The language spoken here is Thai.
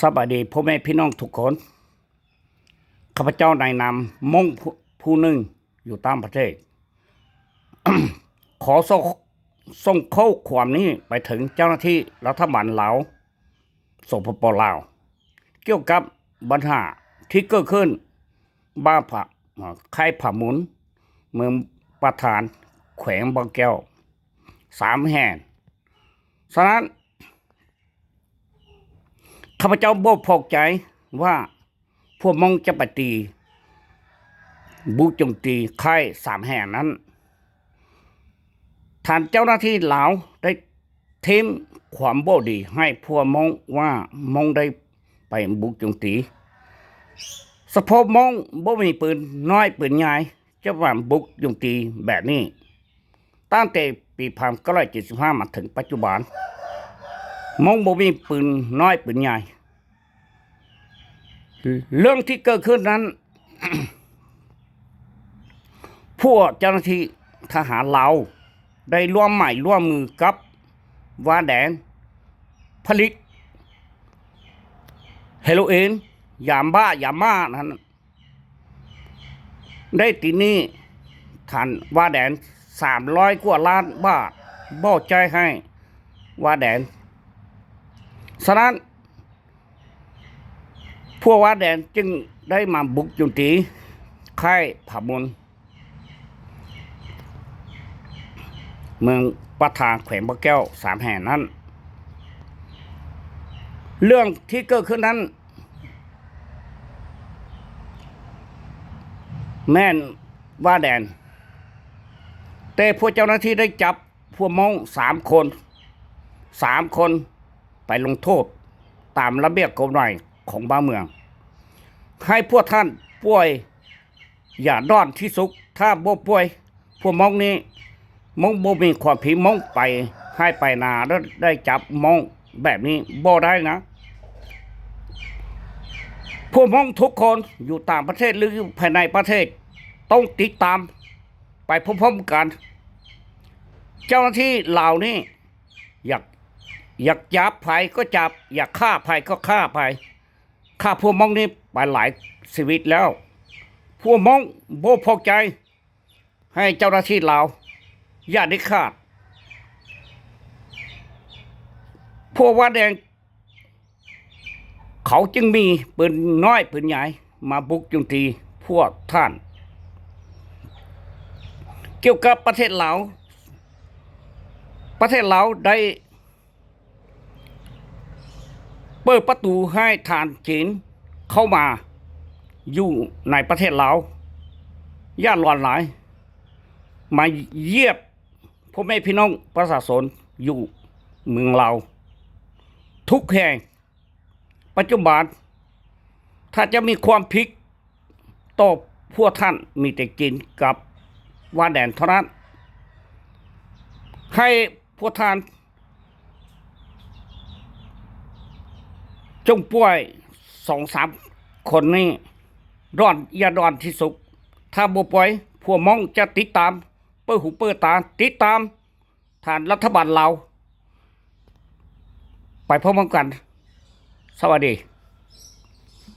สวัสดีพ่อแม่พี่น้องทุกคนข้าพเจ้านายนามมงผู้หนึ่งอยู่ต่างประเทศ ขอส่งข้อความนี้ไปถึงเจ้าหน้าที่รัฐบาลลาวสปป.ลาวเกี่ยวกับปัญหาที่เกิดขึ้นบ้าผ่าค่ายผ่าหมุนเมืองประธานแขวงบางแก้ว3 แห่งฉะนั้นข้าพเจ้าบ่พอใจว่าพวกมองจะปฏิบุกโจมตีค่าย3 แห่งนั้นท่านเจ้าหน้าที่ลาวได้เทมความบ่ดีให้พวกมองว่ามองได้ไปบุกโจมตีสภาพมองบ่มีปืนน้อยปืนใหญ่จะว่าบุกโจมตีแบบนี้ตั้งแต่ปี1975มาถึงปัจจุบันมองบ่มีปืนน้อยปืนใหญ่เรื่องที่เกิดขึ้นนั้น พวกเจ้าหน้าที่ทหารลาวได้ร่วมมือกับวาแดงผลิตเฮโรอีนยาม่านั้นได้ตีนี้ฐานวาแดง300 กว่าล้านบาทบ่ใจให้วาแดงฉะนั้นพวกวาแดงจึงได้มาบุกโจมตีค่ายผ่าหมุนเมืองประธานแขวงบางแก้ว3 แห่งนั้นเรื่องที่เกิดขึ้นนั้นแม่นว่าแดนแต่พวกเจ้าหน้าที่ได้จับพวกมอง3 คนไปลงโทษตามระเบียบกฎหมายของบ้านเมืองให้พวกท่านป่วยอย่าด้อนที่สุขถ้าบ่ป่วยพวกมองนี้มองบ่มีความผิดมองไปให้ไปนาแล้วได้จับมองแบบนี้บ่ได้นะพวกมองทุกคนอยู่ต่างประเทศหรืออยู่ภายในประเทศต้องติดตามไปพร้อมๆกันเจ้าหน้าที่เหล่านี้อยากจับภัยก็จับอยากฆ่าภัยก็ฆ่าภัยฆ่าพวกมองนี้ไปหลายชีวิตแล้วพวกมองบ่พอใจให้เจ้าหน้าที่เราอย่าได้ขาดพวกว่าแดงเขาจึงมีปืนน้อยปืนใหญ่มาบุกโจมตีพวกท่านเกี่ยวกับประเทศลาวได้เปิดประตูให้ทานจีนเข้ามาอยู่ในประเทศลาวย่านหลอนหลายมาเยียบพ่อแม่พี่น้องประชาชนอยู่เมืองลาวทุกแห่งปัจจุบันถ้าจะมีความพลิกต่อพวกท่านมีแต่กินกับวาแดนเท่านั้นให้พวกท่านจงป่วย2-3 คนนี้อย่าดอนที่สุดถ้าบ่ป่วยพวกมองจะติดตามเปิดหูเปิดตาติดตามฐานรัฐบาลเราไปพร้อมกันสวัสดี